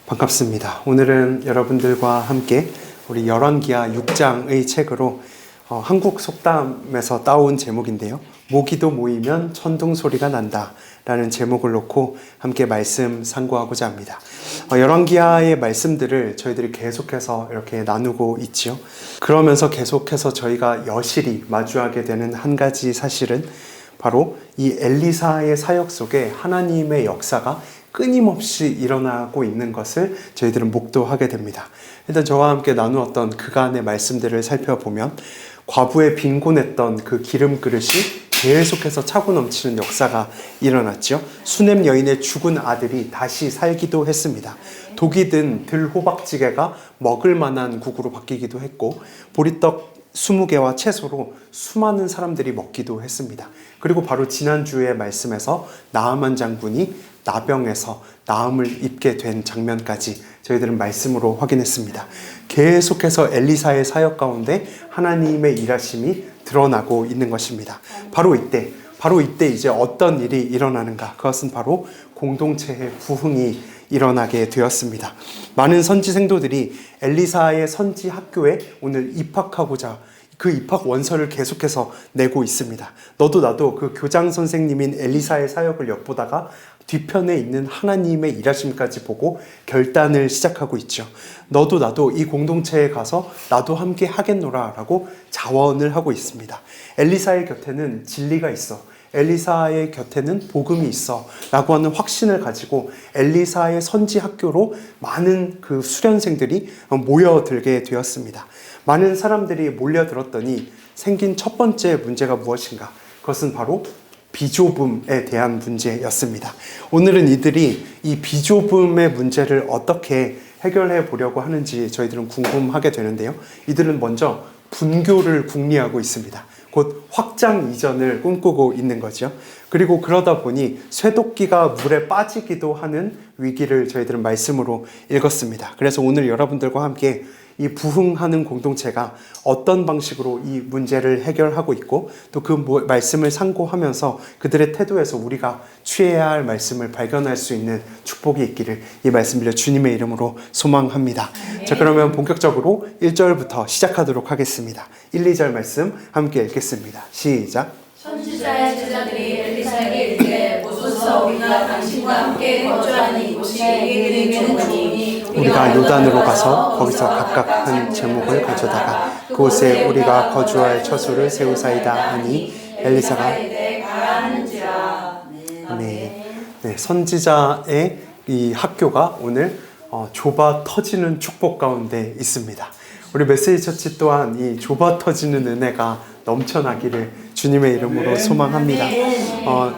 반갑습니다. 오늘은 여러분들과 함께 우리 열왕기하 6장의 책으로 한국 속담에서 따온 제목인데요. 모기도 모이면 천둥 소리가 난다 라는 제목을 놓고 함께 말씀 상고하고자 합니다. 열왕기하의 말씀들을 저희들이 계속해서 이렇게 나누고 있지요. 그러면서 계속해서 저희가 여실히 마주하게 되는 한 가지 사실은 바로 이 엘리사의 사역 속에 하나님의 역사가 끊임없이 일어나고 있는 것을 저희들은 목도하게 됩니다. 일단 저와 함께 나누었던 그간의 말씀들을 살펴보면 과부에 빈곤했던 그 기름 그릇이 계속해서 차고 넘치는 역사가 일어났죠. 수넴 여인의 죽은 아들이 다시 살기도 했습니다. 독이 든 들호박찌개가 먹을 만한 국으로 바뀌기도 했고 보리떡 20개와 채소로 수많은 사람들이 먹기도 했습니다. 그리고 바로 지난주의 말씀에서 나아만 장군이 나병에서 나음을 입게 된 장면까지 저희들은 말씀으로 확인했습니다. 계속해서 엘리사의 사역 가운데 하나님의 일하심이 드러나고 있는 것입니다. 바로 이때 이제 어떤 일이 일어나는가? 그것은 바로 공동체의 부흥이 일어나게 되었습니다. 많은 선지 생도들이 엘리사의 선지 학교에 오늘 입학하고자 그 입학 원서를 계속해서 내고 있습니다. 너도 나도 그 교장 선생님인 엘리사의 사역을 엿보다가 뒤편에 있는 하나님의 일하심까지 보고 결단을 시작하고 있죠. 너도 나도 이 공동체에 가서 나도 함께 하겠노라 라고 자원을 하고 있습니다. 엘리사의 곁에는 진리가 있어, 엘리사의 곁에는 복음이 있어 라고 하는 확신을 가지고 엘리사의 선지 학교로 많은 그 수련생들이 모여들게 되었습니다. 많은 사람들이 몰려들었더니 생긴 첫 번째 문제가 무엇인가? 그것은 바로 비좁음에 대한 문제였습니다. 오늘은 이들이 이 비좁음의 문제를 어떻게 해결해 보려고 하는지 저희들은 궁금하게 되는데요. 이들은 먼저 분교를 궁리하고 있습니다. 곧 확장 이전을 꿈꾸고 있는 거죠. 그리고 그러다 보니 쇠도끼가 물에 빠지기도 하는 위기를 저희들은 말씀으로 읽었습니다. 그래서 오늘 여러분들과 함께 이 부흥하는 공동체가 어떤 방식으로 이 문제를 해결하고 있고 또 그 말씀을 상고하면서 그들의 태도에서 우리가 취해야 할 말씀을 발견할 수 있는 축복이 있기를 이 말씀 빌려 주님의 이름으로 소망합니다. 자, 그러면 본격적으로 1절부터 시작하도록 하겠습니다. 1, 2절 말씀 함께 읽겠습니다. 시작. 선지자의 제자들이 엘리사에게 이르되 보소서 우리가 당신과 함께 거주하는 이곳이 우리에게는 좋으니 우리가 요단으로 가서 거기서 각각 한 제목을 가져다가 그곳에 우리가 거주할 처소를 세우사이다 하니 엘리사가 네, 선지자의 이 학교가 오늘 좁아 터지는 축복 가운데 있습니다. 우리 메시지 처치 또한 이 좁아 터지는 은혜가 넘쳐나기를 주님의 이름으로 소망합니다.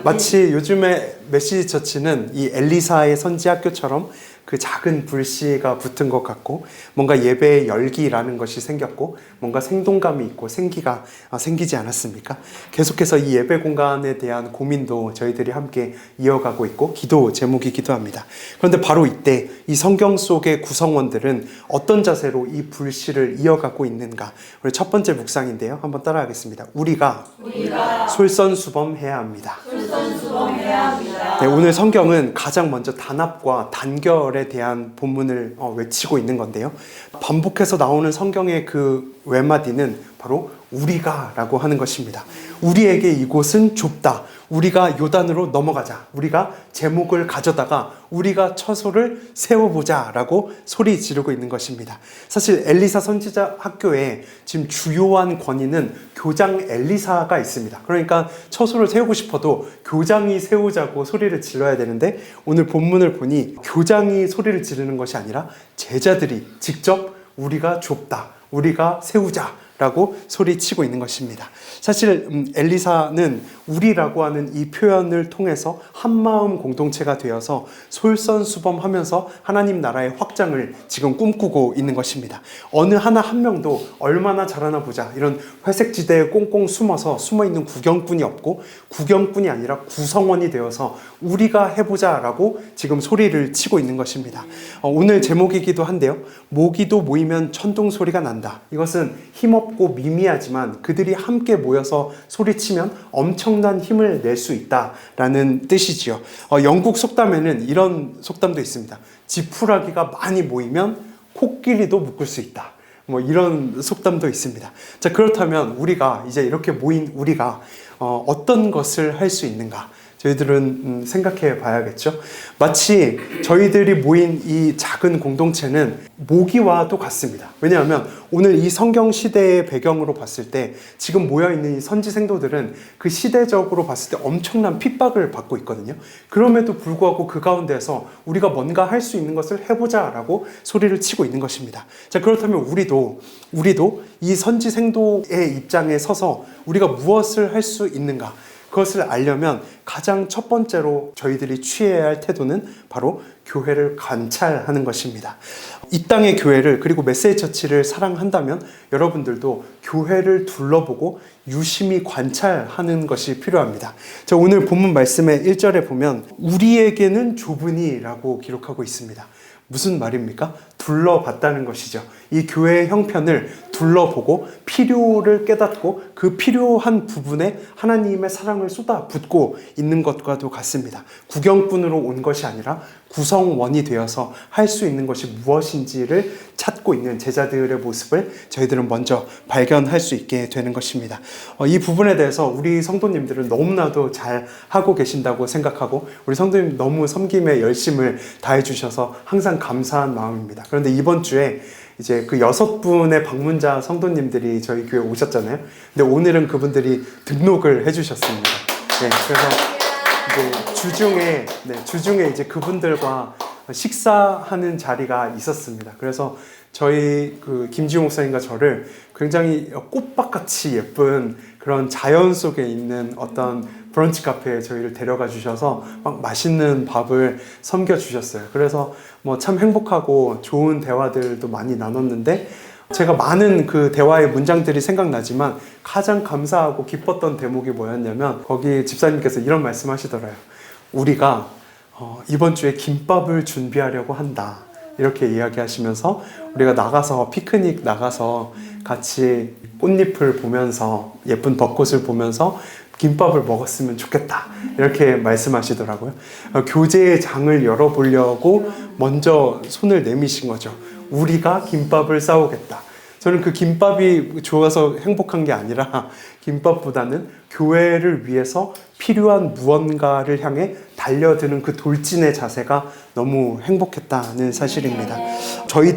마치 요즘에 메시지 처치는 이 엘리사의 선지 학교처럼 그 작은 불씨가 붙은 것 같고 뭔가 예배의 열기라는 것이 생겼고 뭔가 생동감이 있고 생기가 생기지 않았습니까? 계속해서 이 예배 공간에 대한 고민도 저희들이 함께 이어가고 있고 기도 제목이기도 합니다. 그런데 바로 이때 이 성경 속의 구성원들은 어떤 자세로 이 불씨를 이어가고 있는가? 우리 첫 번째 묵상인데요. 한번 따라하겠습니다. 우리가 솔선수범해야 합니다. 네, 오늘 성경은 가장 먼저 단합과 단결에 대한 본문을 외치고 있는 건데요. 반복해서 나오는 성경의 그 외마디는 바로 우리가 라고 하는 것입니다. 우리에게 이곳은 좁다. 우리가 요단으로 넘어가자. 우리가 제목을 가져다가 우리가 처소를 세워보자 라고 소리 지르고 있는 것입니다. 사실 엘리사 선지자 학교에 지금 주요한 권위는 교장 엘리사가 있습니다. 그러니까 처소를 세우고 싶어도 교장이 세우자고 소리를 질러야 되는데 오늘 본문을 보니 교장이 소리를 지르는 것이 아니라 제자들이 직접 우리가 좁다. 우리가 세우자. 라고 소리치고 있는 것입니다. 사실 엘리사는 우리라고 하는 이 표현을 통해서 한마음 공동체가 되어서 솔선수범하면서 하나님 나라의 확장을 지금 꿈꾸고 있는 것입니다. 어느 하나 한 명도 얼마나 잘하나 보자 이런 회색지대에 꽁꽁 숨어있는 구경꾼이 없고 구경꾼이 아니라 구성원이 되어서 우리가 해보자 라고 지금 소리를 치고 있는 것입니다. 오늘 제목이기도 한데요. 모기도 모이면 천둥 소리가 난다. 이것은 힘없 소규모고 미미하지만 그들이 함께 모여서 소리치면 엄청난 힘을 낼 수 있다라는 뜻이지요. 영국 속담에는 이런 속담도 있습니다. 지푸라기가 많이 모이면 코끼리도 묶을 수 있다. 뭐 이런 속담도 있습니다. 자, 그렇다면 우리가 이제 이렇게 모인 우리가 어떤 것을 할 수 있는가? 저희들은 생각해 봐야겠죠. 마치 저희들이 모인 이 작은 공동체는 모기와도 같습니다. 왜냐하면 오늘 이 성경 시대의 배경으로 봤을 때 지금 모여있는 이 선지 생도들은 그 시대적으로 봤을 때 엄청난 핍박을 받고 있거든요. 그럼에도 불구하고 그 가운데서 우리가 뭔가 할 수 있는 것을 해보자 라고 소리를 치고 있는 것입니다. 자, 그렇다면 우리도 이 선지 생도의 입장에 서서 우리가 무엇을 할 수 있는가? 그것을 알려면 가장 첫 번째로 저희들이 취해야 할 태도는 바로 교회를 관찰하는 것입니다. 이 땅의 교회를 그리고 메시지 처치를 사랑한다면 여러분들도 교회를 둘러보고 유심히 관찰하는 것이 필요합니다. 자, 오늘 본문 말씀의 1절에 보면 우리에게는 좁으니 라고 기록하고 있습니다. 무슨 말입니까? 둘러봤다는 것이죠. 이 교회의 형편을 둘러보고 필요를 깨닫고 그 필요한 부분에 하나님의 사랑을 쏟아붓고 있는 것과도 같습니다. 구경꾼으로 온 것이 아니라 구성원이 되어서 할 수 있는 것이 무엇인지를 찾고 있는 제자들의 모습을 저희들은 먼저 발견할 수 있게 되는 것입니다. 이 부분에 대해서 우리 성도님들은 너무나도 잘 하고 계신다고 생각하고 우리 성도님 너무 섬김에 열심을 다해 주셔서 항상 감사한 마음입니다. 그런데 이번 주에 이제 그 6분의 방문자 성도님들이 저희 교회 오셨잖아요. 근데 오늘은 그분들이 등록을 해주셨습니다. 네, 그래서 이제 주중에 이제 그분들과 식사하는 자리가 있었습니다. 그래서 저희 그 김지용 목사님과 저를 굉장히 꽃밭같이 예쁜 그런 자연 속에 있는 어떤 브런치 카페에 저희를 데려가 주셔서 막 맛있는 밥을 섬겨 주셨어요. 그래서 뭐 참 행복하고 좋은 대화들도 많이 나눴는데 제가 많은 그 대화의 문장들이 생각나지만 가장 감사하고 기뻤던 대목이 뭐였냐면 거기 집사님께서 이런 말씀 하시더라고요. 우리가 이번 주에 김밥을 준비하려고 한다. 이렇게 이야기하시면서 우리가 나가서 피크닉 나가서 같이 꽃잎을 보면서 예쁜 벚꽃을 보면서 김밥을 먹었으면 좋겠다. 이렇게 말씀하시더라고요. 교제의 장을 열어보려고 먼저 손을 내미신 거죠. 우리가 김밥을 싸우겠다. 저는 그 김밥이 좋아서 행복한 게 아니라 김밥보다는 교회를 위해서 필요한 무언가를 향해 달려드는 그 돌진의 자세가 너무 행복했다는 사실입니다. 저희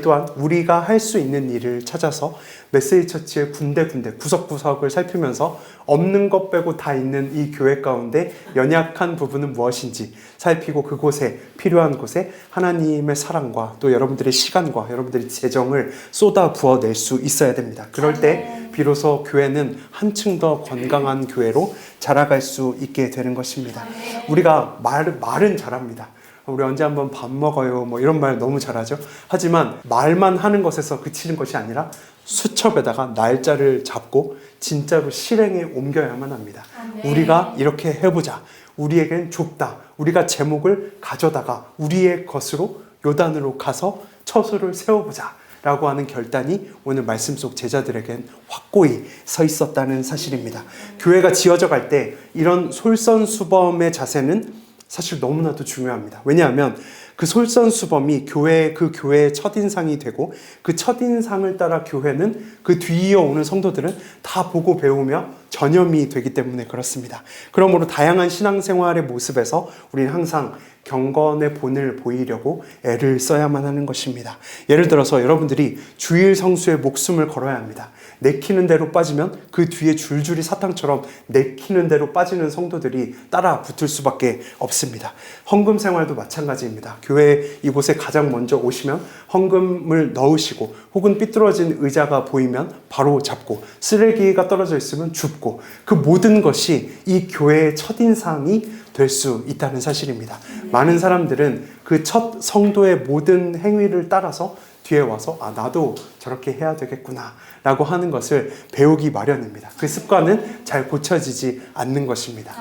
또한 우리가 할 수 있는 일을 찾아서 메시지 처치의 군데군데 구석구석을 살피면서 없는 것 빼고 다 있는 이 교회 가운데 연약한 부분은 무엇인지 살피고 그곳에 필요한 곳에 하나님의 사랑과 또 여러분들의 시간과 여러분들의 재정을 쏟아 부어낼 수 있어야 됩니다. 그럴 때 비로소 교회는 한층 더 건강한 교회로 자라갈 수 있게 되는 것입니다. 우리가 말은 잘합니다. 우리 언제 한번 밥 먹어요 뭐 이런 말 너무 잘하죠. 하지만 말만 하는 것에서 그치는 것이 아니라 수첩에다가 날짜를 잡고 진짜로 실행에 옮겨야만 합니다. 우리가 이렇게 해보자. 우리에겐 좁다. 우리가 제목을 가져다가 우리의 것으로 요단으로 가서 처소를 세워보자 라고 하는 결단이 오늘 말씀 속 제자들에겐 확고히 서 있었다는 사실입니다. 교회가 지어져 갈 때 이런 솔선수범의 자세는 사실 너무나도 중요합니다. 왜냐하면 그 솔선수범이 그 교회의 첫인상이 되고 그 첫인상을 따라 교회는 그 뒤이어 오는 성도들은 다 보고 배우며 전염이 되기 때문에 그렇습니다. 그러므로 다양한 신앙생활의 모습에서 우리는 항상 경건의 본을 보이려고 애를 써야만 하는 것입니다. 예를 들어서 여러분들이 주일 성수에 목숨을 걸어야 합니다. 내키는 대로 빠지면 그 뒤에 줄줄이 사탕처럼 내키는 대로 빠지는 성도들이 따라 붙을 수밖에 없습니다. 헌금 생활도 마찬가지입니다. 교회 이곳에 가장 먼저 오시면 헌금을 넣으시고 혹은 삐뚤어진 의자가 보이면 바로 잡고 쓰레기가 떨어져 있으면 줍고 그 모든 것이 이 교회의 첫인상이 될 수 있다는 사실입니다. 많은 사람들은 그 첫 성도의 모든 행위를 따라서 뒤에 와서 나도 저렇게 해야 되겠구나 라고 하는 것을 배우기 마련입니다. 그 습관은 잘 고쳐지지 않는 것입니다.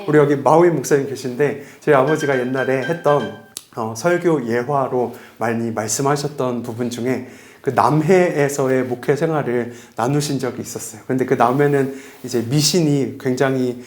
우리 여기 마우이 목사님 계신데 저희 아버지가 옛날에 했던 설교 예화로 많이 말씀하셨던 부분 중에 그 남해에서의 목회 생활을 나누신 적이 있었어요. 근데 그 남해는 이제 미신이 굉장히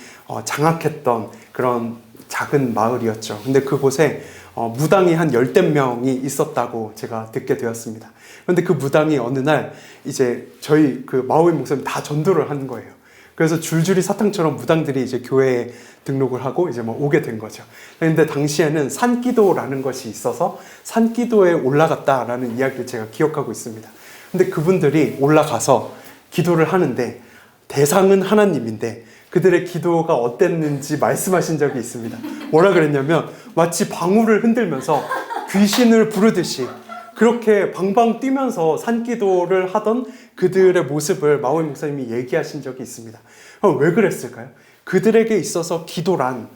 장악했던 그런 작은 마을이었죠. 근데 그곳에 무당이 한 10대 명이 있었다고 제가 듣게 되었습니다. 그런데 그 무당이 어느 날 이제 저희 그 마오이 목사님 다 전도를 하는 거예요. 그래서 줄줄이 사탕처럼 무당들이 이제 교회에 등록을 하고 이제 뭐 오게 된 거죠. 근데 당시에는 산기도라는 것이 있어서 산기도에 올라갔다라는 이야기를 제가 기억하고 있습니다. 근데 그분들이 올라가서 기도를 하는데 대상은 하나님인데 그들의 기도가 어땠는지 말씀하신 적이 있습니다. 뭐라 그랬냐면 마치 방울을 흔들면서 귀신을 부르듯이 그렇게 방방 뛰면서 산기도를 하던 그들의 모습을 마오이 목사님이 얘기하신 적이 있습니다. 왜 그랬을까요? 그들에게 있어서 기도란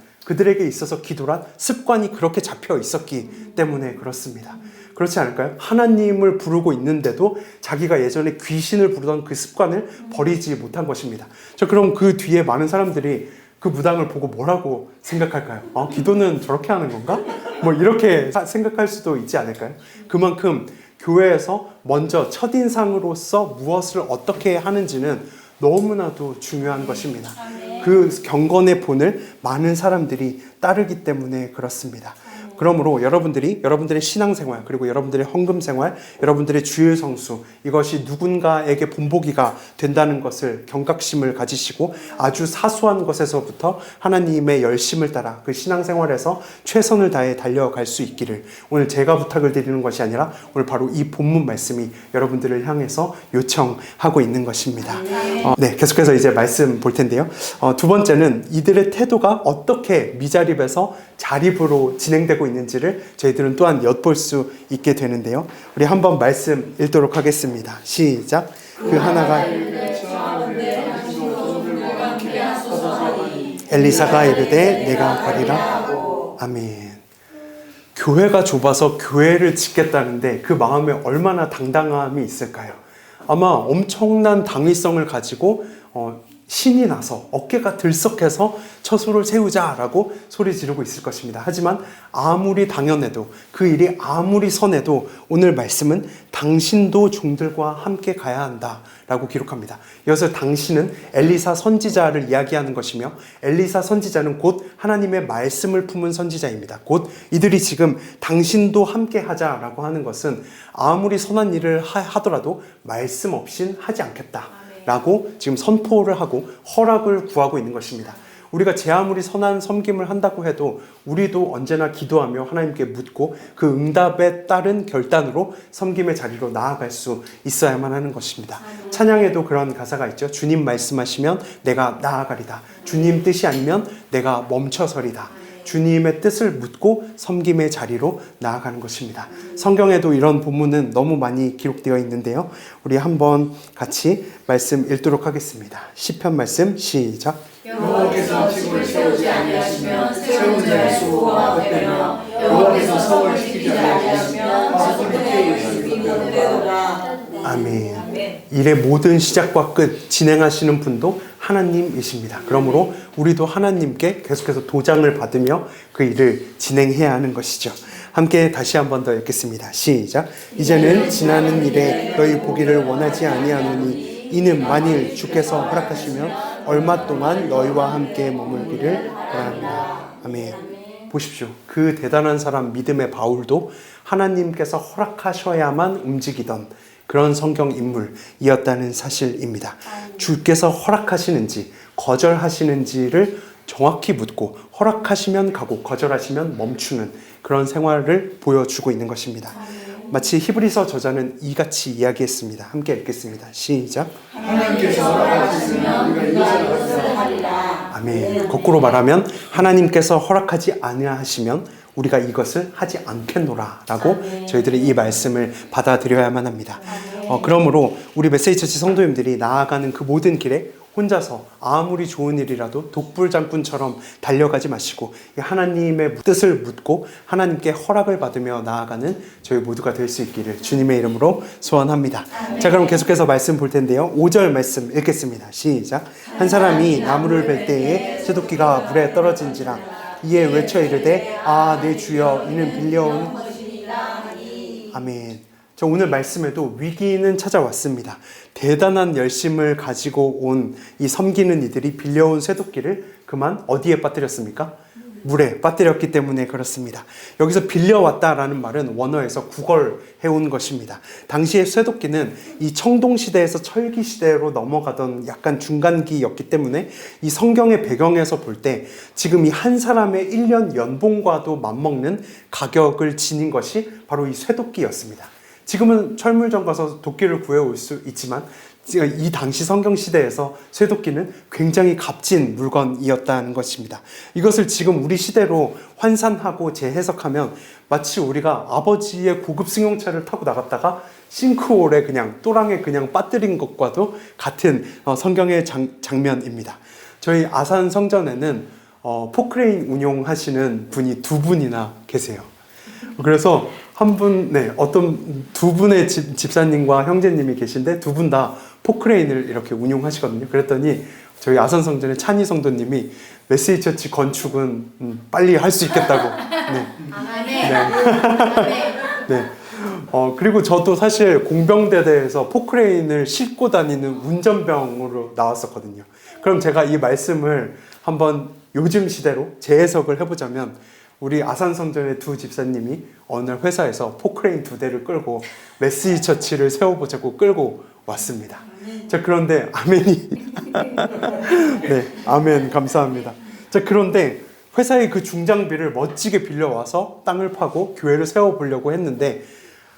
습관이 그렇게 잡혀 있었기 때문에 그렇습니다. 그렇지 않을까요? 하나님을 부르고 있는데도 자기가 예전에 귀신을 부르던 그 습관을 버리지 못한 것입니다. 그럼 그 뒤에 많은 사람들이 그 무당을 보고 뭐라고 생각할까요? 기도는 저렇게 하는 건가? 뭐 이렇게 생각할 수도 있지 않을까요? 그만큼 교회에서 먼저 첫인상으로서 무엇을 어떻게 하는지는 너무나도 중요한 것입니다. 그 경건의 본을 많은 사람들이 따르기 때문에 그렇습니다. 그러므로 여러분들의 신앙생활, 그리고 여러분들의 헌금생활, 여러분들의 주일 성수, 이것이 누군가에게 본보기가 된다는 것을 경각심을 가지시고 아주 사소한 것에서부터 하나님의 열심을 따라 그 신앙생활에서 최선을 다해 달려갈 수 있기를 오늘 제가 부탁을 드리는 것이 아니라 오늘 바로 이 본문 말씀이 여러분들을 향해서 요청하고 있는 것입니다. 네, 계속해서 이제 말씀 볼 텐데요. 두 번째는 이들의 태도가 어떻게 미자립에서 자립으로 진행되고 있는지를 저희들은 또한 엿볼 수 있게 되는데요. 우리 한번 말씀 읽도록 하겠습니다. 시작. 그 하나가 엘리사가 이르되 내가 가리라. 아멘. 교회가 좁아서 교회를 짓겠다는데 그 마음에 얼마나 당당함이 있을까요? 아마 엄청난 당위성을 가지고 신이 나서 어깨가 들썩해서 처소를 세우자라고 소리 지르고 있을 것입니다. 하지만 아무리 당연해도 그 일이 아무리 선해도 오늘 말씀은 당신도 종들과 함께 가야 한다라고 기록합니다. 이것을 당신은 엘리사 선지자를 이야기하는 것이며 엘리사 선지자는 곧 하나님의 말씀을 품은 선지자입니다. 곧 이들이 지금 당신도 함께 하자라고 하는 것은 아무리 선한 일을 하더라도 말씀 없인 하지 않겠다 라고 지금 선포를 하고 허락을 구하고 있는 것입니다. 우리가 제 아무리 선한 섬김을 한다고 해도 우리도 언제나 기도하며 하나님께 묻고 그 응답에 따른 결단으로 섬김의 자리로 나아갈 수 있어야만 하는 것입니다. 찬양에도 그런 가사가 있죠. 주님 말씀하시면 내가 나아가리다. 주님 뜻이 아니면 내가 멈춰서리다. 주님의 뜻을 묻고 섬김의 자리로 나아가는 것입니다. 성경에도 이런 본문은 너무 많이 기록되어 있는데요. 우리 한번 같이 말씀 읽도록 하겠습니다. 시편 말씀 시작. 여호와께서 집을 세우지 아니하시면 세운 자의 수고가 헛되며 여호와께서 성을 지키지 아니하시면 그들의 열심이 헛되도다. 아멘. 일의 모든 시작과 끝 진행하시는 분도 하나님이십니다. 그러므로 우리도 하나님께 계속해서 도장을 받으며 그 일을 진행해야 하는 것이죠. 함께 다시 한 번 더 읽겠습니다. 시작. 이제는 지나는 일에 너희 보기를 원하지 아니하노니 이는 만일 주께서 허락하시면 얼마 동안 너희와 함께 머물기를 바랍니다. 아멘. 보십시오. 그 대단한 사람 믿음의 바울도 하나님께서 허락하셔야만 움직이던 그런 성경 인물이었다는 사실입니다. 주께서 허락하시는지 거절하시는지를 정확히 묻고 허락하시면 가고 거절하시면 멈추는 그런 생활을 보여주고 있는 것입니다. 마치 히브리서 저자는 이같이 이야기했습니다. 함께 읽겠습니다. 시작. 하나님께서 허락하시면 우리가 이것을 하리라. 아멘. 거꾸로 말하면 하나님께서 허락하지 아니하시면 우리가 이것을 하지 않겠노라 라고 저희들이 이 말씀을 받아들여야만 합니다. 그러므로 우리 메시지처치 성도님들이 나아가는 그 모든 길에 혼자서 아무리 좋은 일이라도 독불장군처럼 달려가지 마시고 하나님의 뜻을 묻고 하나님께 허락을 받으며 나아가는 저희 모두가 될 수 있기를 주님의 이름으로 소원합니다. 자, 그럼 계속해서 말씀 볼 텐데요. 5절 말씀 읽겠습니다. 시작. 한 사람이 나무를 벨 때에 쇠도끼가 물에 떨어진지라 이에 외쳐 이르되 아 내 주여 이는 빌려온 아멘. 저 오늘 말씀에도 위기는 찾아왔습니다. 대단한 열심을 가지고 온 이 섬기는 이들이 빌려온 쇠도끼를 그만 어디에 빠뜨렸습니까? 물에 빠뜨렸기 때문에 그렇습니다. 여기서 빌려왔다라는 말은 원어에서 구걸해온 것입니다. 당시의 쇠도끼는 이 청동시대에서 철기시대로 넘어가던 약간 중간기였기 때문에 이 성경의 배경에서 볼 때 지금 이 한 사람의 1년 연봉과도 맞먹는 가격을 지닌 것이 바로 이 쇠도끼였습니다. 지금은 철물점 가서 도끼를 구해올 수 있지만 이 당시 성경시대에서 쇠도끼는 굉장히 값진 물건이었다는 것입니다. 이것을 지금 우리 시대로 환산하고 재해석하면 마치 우리가 아버지의 고급 승용차를 타고 나갔다가 싱크홀에 그냥 또랑에 그냥 빠뜨린 것과도 같은 성경의 장면입니다. 저희 아산 성전에는 포크레인 운용하시는 분이 두 분이나 계세요. 그래서 한 분, 어떤 두 분의 집사님과 형제님이 계신데 두 분 다 포크레인을 이렇게 운용하시거든요. 그랬더니 저희 아산 성전의 찬희 성도님이 메시지 처치 건축은 빨리 할 수 있겠다고. 네. 그리고 저도 사실 공병대대에서 포크레인을 싣고 다니는 운전병으로 나왔었거든요. 그럼 제가 이 말씀을 한번 요즘 시대로 재해석을 해보자면 우리 아산성전의 두 집사님이 어느 회사에서 포크레인 2대를 끌고 메시지 처치를 세워보자고 끌고 왔습니다. 자, 그런데 아멘이 네, 아멘 감사합니다. 자, 그런데 회사의 그 중장비를 멋지게 빌려와서 땅을 파고 교회를 세워보려고 했는데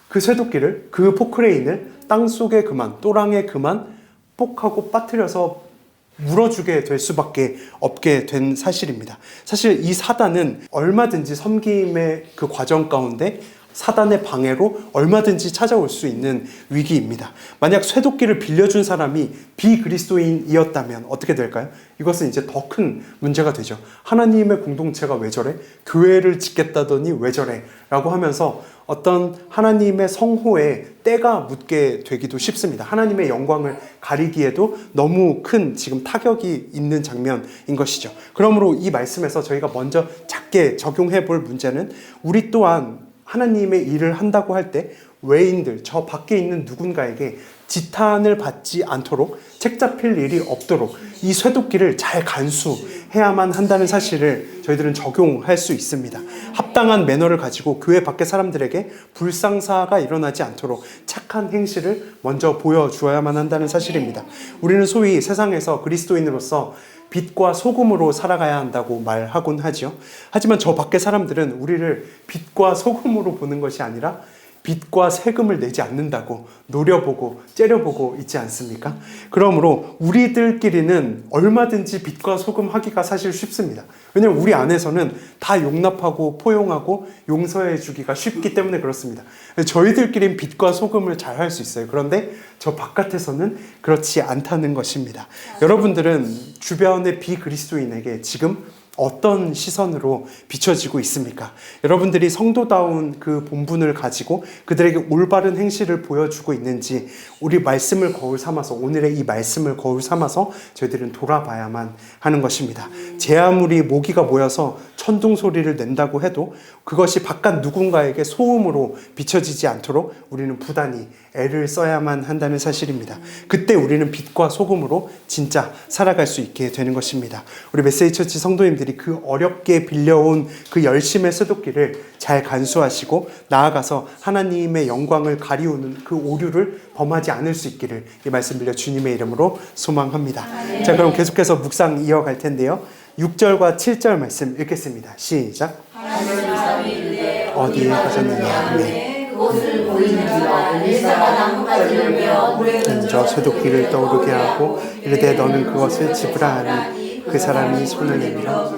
그 쇠도끼를, 그 포크레인을 땅속에 그만, 또랑에 그만 뽁하고 빠뜨려서 물어주게 될 수밖에 없게 된 사실입니다. 사실 이 사단은 얼마든지 섬김의 그 과정 가운데 사단의 방해로 얼마든지 찾아올 수 있는 위기입니다. 만약 쇠도끼를 빌려준 사람이 비그리스도인이었다면 어떻게 될까요? 이것은 이제 더 큰 문제가 되죠. 하나님의 공동체가 왜 저래? 교회를 짓겠다더니 왜 저래? 라고 하면서 어떤 하나님의 성호에 때가 묻게 되기도 쉽습니다. 하나님의 영광을 가리기에도 너무 큰 지금 타격이 있는 장면인 것이죠. 그러므로 이 말씀에서 저희가 먼저 작게 적용해 볼 문제는 우리 또한 하나님의 일을 한다고 할 때 외인들, 저 밖에 있는 누군가에게 지탄을 받지 않도록 책 잡힐 일이 없도록 이 쇠도끼를 잘 간수해야만 한다는 사실을 저희들은 적용할 수 있습니다. 합당한 매너를 가지고 교회 밖의 사람들에게 불상사가 일어나지 않도록 착한 행실을 먼저 보여주어야만 한다는 사실입니다. 우리는 소위 세상에서 그리스도인으로서 빛과 소금으로 살아가야 한다고 말하곤 하죠. 하지만 저 밖의 사람들은 우리를 빛과 소금으로 보는 것이 아니라 빛과 세금을 내지 않는다고 노려보고 째려보고 있지 않습니까? 그러므로 우리들끼리는 얼마든지 빛과 소금 하기가 사실 쉽습니다. 왜냐하면 우리 안에서는 다 용납하고 포용하고 용서해 주기가 쉽기 때문에 그렇습니다. 저희들끼리는 빛과 소금을 잘 할 수 있어요. 그런데 저 바깥에서는 그렇지 않다는 것입니다. 여러분들은 주변의 비그리스도인에게 지금 어떤 시선으로 비춰지고 있습니까? 여러분들이 성도다운 그 본분을 가지고 그들에게 올바른 행실을 보여주고 있는지 우리 말씀을 거울 삼아서 오늘의 이 말씀을 거울 삼아서 저희들은 돌아봐야만 하는 것입니다. 제 아무리 모기가 모여서 천둥 소리를 낸다고 해도 그것이 바깥 누군가에게 소음으로 비춰지지 않도록 우리는 부단히 애를 써야만 한다는 사실입니다. 그때 우리는 빛과 소금으로 진짜 살아갈 수 있게 되는 것입니다. 우리 메시지 처치 성도님들이 그 어렵게 빌려온 그 열심의 쇠도끼를 잘 간수하시고 나아가서 하나님의 영광을 가리우는 그 오류를 범하지 않을 수 있기를 이 말씀 빌려 주님의 이름으로 소망합니다. 자, 그럼 계속해서 묵상 이어갈 텐데요. 6절과 7절 말씀 읽겠습니다. 시작. 어디에 가셨느냐? 그곳을 보이는지라 엘리사가 나뭇가지를 베어 물에 던져 쇠도끼를 떠오르게 하고 이르되 너는 그것을 집으라 하니 그 사람이 손을 내밀어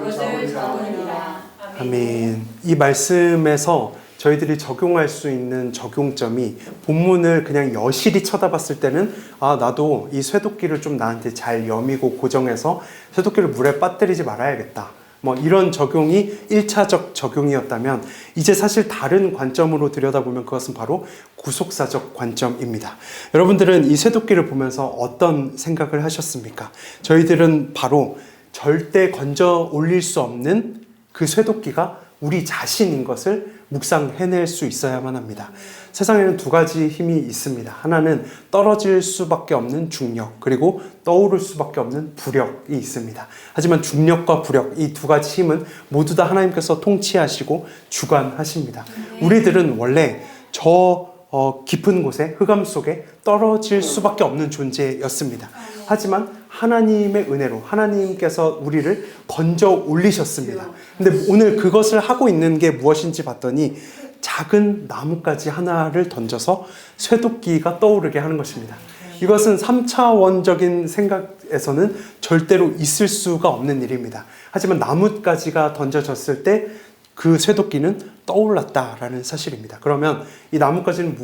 아멘. 이 말씀에서 저희들이 적용할 수 있는 적용점이 본문을 그냥 여실히 쳐다봤을 때는 아, 나도 이 쇠도끼를 좀 나한테 잘 여미고 고정해서 쇠도끼를 물에 빠뜨리지 말아야겠다. 뭐 이런 적용이 1차적 적용이었다면 이제 사실 다른 관점으로 들여다보면 그것은 바로 구속사적 관점입니다. 여러분들은 이 쇠도끼를 보면서 어떤 생각을 하셨습니까? 저희들은 바로 절대 건져 올릴 수 없는 그 쇠도끼가 우리 자신인 것을 묵상해낼 수 있어야만 합니다. 세상에는 두 가지 힘이 있습니다. 하나는 떨어질 수밖에 없는 중력, 그리고 떠오를 수밖에 없는 부력이 있습니다. 하지만 중력과 부력, 이 두 가지 힘은 모두 다 하나님께서 통치하시고 주관하십니다. 우리들은 원래 깊은 곳에, 흑암 속에 떨어질 수밖에 없는 존재였습니다. 하지만 하나님의 은혜로 하나님께서 우리를 건져 올리셨습니다. 근데 오늘 그것을 하고 있는 게 무엇인지 봤더니 작은 나뭇가지 하나를 던져서 쇠도끼가 떠오르게 하는 것입니다. 이것은 3차원적인 생각에서는 절대로 있을 수가 없는 일입니다. 하지만 나뭇가지가 던져졌을 때 그 쇠도끼는 떠올랐다라는 사실입니다. 그러면 이 나뭇가지는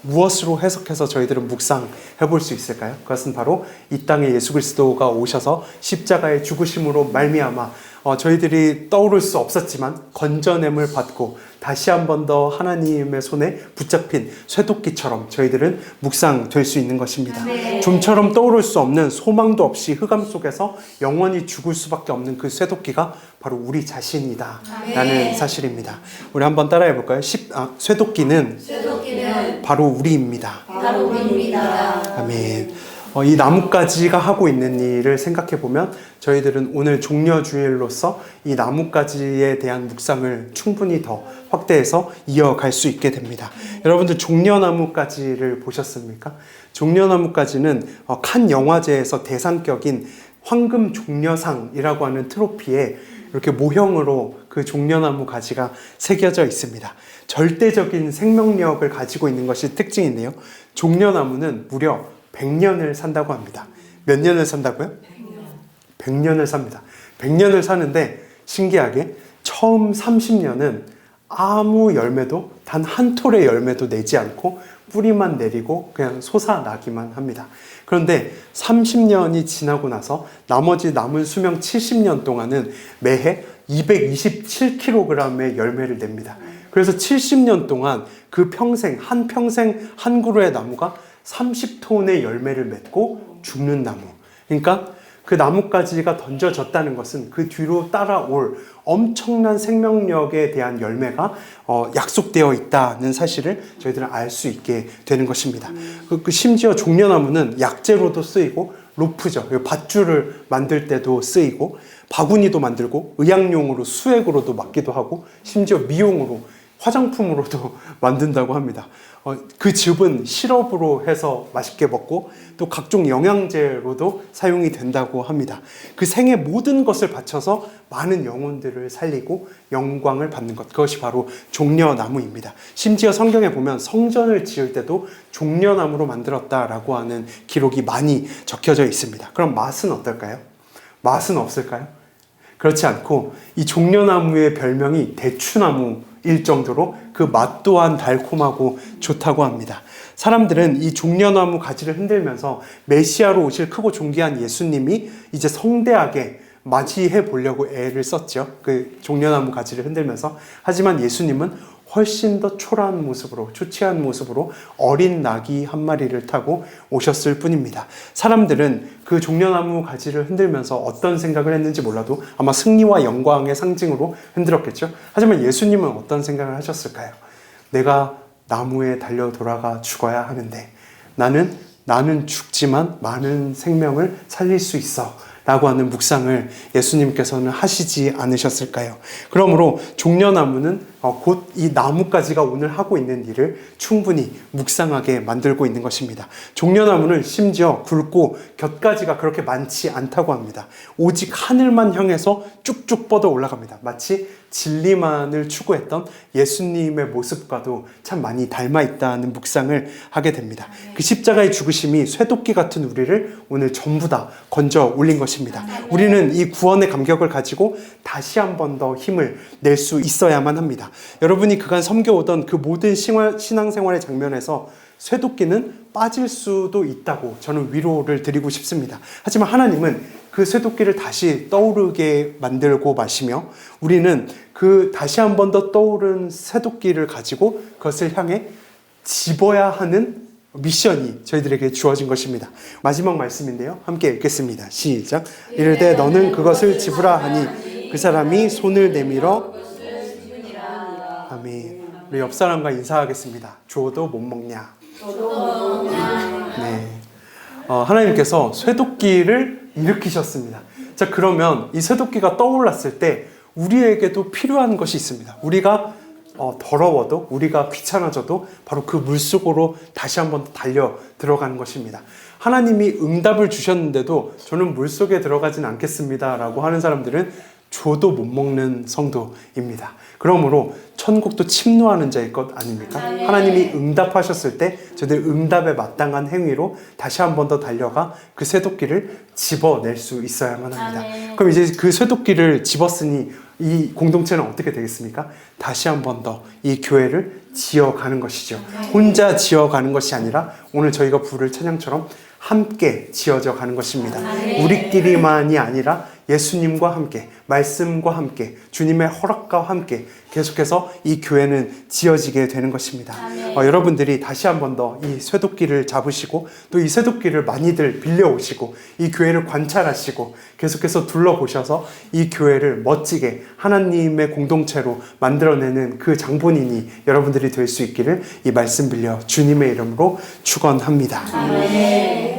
무엇으로 해석해서 저희들은 묵상해 볼 수 있을까요? 그것은 바로 이 땅에 예수 그리스도가 오셔서 십자가의 죽으심으로 말미암아 저희들이 떠오를 수 없었지만 건져냄을 받고 다시 한 번 더 하나님의 손에 붙잡힌 쇠도끼처럼 저희들은 묵상될 수 있는 것입니다. 좀처럼 떠오를 수 없는, 소망도 없이 흑암 속에서 영원히 죽을 수밖에 없는 그 쇠도끼가 바로 우리 자신이다 라는 사실입니다. 우리 한번 따라해 볼까요? 쇠도끼는 바로 우리입니다. 바로 우리입니다. 아멘. 이 나뭇가지가 하고 있는 일을 생각해 보면 저희들은 오늘 종려주일로서 이 나뭇가지에 대한 묵상을 충분히 더 확대해서 이어갈 수 있게 됩니다. 여러분들 종려나뭇가지를 보셨습니까? 종려나뭇가지는 칸 영화제에서 대상격인 황금 종려상이라고 하는 트로피에 이렇게 모형으로 그 종려나무 가지가 새겨져 있습니다. 절대적인 생명력을 가지고 있는 것이 특징인데요. 종려나무는 무려 100년을 산다고 합니다. 몇 년을 산다고요? 100년을 삽니다. 100년을 사는데 신기하게 처음 30년은 아무 열매도, 단 한 톨의 열매도 내지 않고 뿌리만 내리고 그냥 솟아나기만 합니다. 그런데 30년이 지나고 나서 나머지 남은 수명 70년 동안은 매해 227kg의 열매를 냅니다. 그래서 70년 동안 그 평생 한 그루의 나무가 30톤의 열매를 맺고 죽는 나무. 그러니까 그 나뭇가지가 던져졌다는 것은 그 뒤로 따라올 엄청난 생명력에 대한 열매가 약속되어 있다는 사실을 저희들은 알 수 있게 되는 것입니다. 심지어 종려나무는 약재로도 쓰이고 로프죠. 밧줄을 만들 때도 쓰이고 바구니도 만들고 의약용으로 수액으로도 맞기도 하고 심지어 미용으로 화장품으로도 만든다고 합니다. 그 즙은 시럽으로 해서 맛있게 먹고 또 각종 영양제로도 사용이 된다고 합니다. 그 생의 모든 것을 바쳐서 많은 영혼들을 살리고 영광을 받는 것, 그것이 바로 종려나무입니다. 심지어 성경에 보면 성전을 지을 때도 종려나무로 만들었다라고 하는 기록이 많이 적혀져 있습니다. 그럼 맛은 어떨까요? 맛은 없을까요? 그렇지 않고 이 종려나무의 별명이 대추나무일 정도로 그 맛 또한 달콤하고 좋다고 합니다. 사람들은 이 종려나무 가지를 흔들면서 메시아로 오실 크고 존귀한 예수님이 이제 성대하게 맞이해 보려고 애를 썼죠. 그 종려나무 가지를 흔들면서. 하지만 예수님은 훨씬 더 초라한 모습으로, 초췌한 모습으로 어린 나귀 한 마리를 타고 오셨을 뿐입니다. 사람들은 그 종려나무 가지를 흔들면서 어떤 생각을 했는지 몰라도 아마 승리와 영광의 상징으로 흔들었겠죠. 하지만 예수님은 어떤 생각을 하셨을까요? 내가 나무에 달려 돌아가 죽어야 하는데 나는 죽지만 많은 생명을 살릴 수 있어 라고 하는 묵상을 예수님께서는 하시지 않으셨을까요? 그러므로 종려나무는 곧 이 나뭇가지가 오늘 하고 있는 일을 충분히 묵상하게 만들고 있는 것입니다. 종려나무는 심지어 굵고 곁가지가 그렇게 많지 않다고 합니다. 오직 하늘만 향해서 쭉쭉 뻗어 올라갑니다. 마치 진리만을 추구했던 예수님의 모습과도 참 많이 닮아 있다는 묵상을 하게 됩니다. 그 십자가의 죽으심이 쇠도끼 같은 우리를 오늘 전부 다 건져 올린 것입니다. 우리는 이 구원의 감격을 가지고 다시 한 번 더 힘을 낼 수 있어야만 합니다. 여러분이 그간 섬겨오던 그 모든 신앙생활의 장면에서 쇠도끼는 빠질 수도 있다고 저는 위로를 드리고 싶습니다. 하지만 하나님은 그 쇠도끼를 다시 떠오르게 만들고 마시며 우리는 그 다시 한 번 더 떠오른 쇠도끼를 가지고 그것을 향해 집어야 하는 미션이 저희들에게 주어진 것입니다. 마지막 말씀인데요. 함께 읽겠습니다. 시작. 이르되 너는 그것을 집으라 하니 그 사람이 손을 내밀어 아멘. 우리 옆 사람과 인사하겠습니다. 줘도 못 먹냐? 네. 하나님께서 쇠도끼를 일으키셨습니다. 자, 그러면 이 쇠도끼가 떠올랐을 때 우리에게도 필요한 것이 있습니다. 우리가 더러워도, 우리가 귀찮아져도 바로 그 물속으로 다시 한번 달려 들어가는 것입니다. 하나님이 응답을 주셨는데도 저는 물속에 들어가진 않겠습니다 라고 하는 사람들은 줘도 못 먹는 성도입니다. 그러므로 천국도 침노하는 자일 것 아닙니까? 하나님이 응답하셨을 때 저들 응답에 마땅한 행위로 다시 한 번 더 달려가 그 쇠도끼를 집어낼 수 있어야만 합니다. 그럼 이제 그 쇠도끼를 집었으니 이 공동체는 어떻게 되겠습니까? 다시 한 번 더 이 교회를 지어가는 것이죠. 혼자 지어가는 것이 아니라 오늘 저희가 부를 찬양처럼 함께 지어져 가는 것입니다. 우리끼리만이 아니라 예수님과 함께, 말씀과 함께, 주님의 허락과 함께 계속해서 이 교회는 지어지게 되는 것입니다. 여러분들이 다시 한 번 더 이 쇠도끼를 잡으시고 또 이 쇠도끼를 많이들 빌려오시고 이 교회를 관찰하시고 계속해서 둘러보셔서 이 교회를 멋지게 하나님의 공동체로 만들어내는 그 장본인이 여러분들이 될 수 있기를 이 말씀 빌려 주님의 이름으로 축원합니다. 아멘.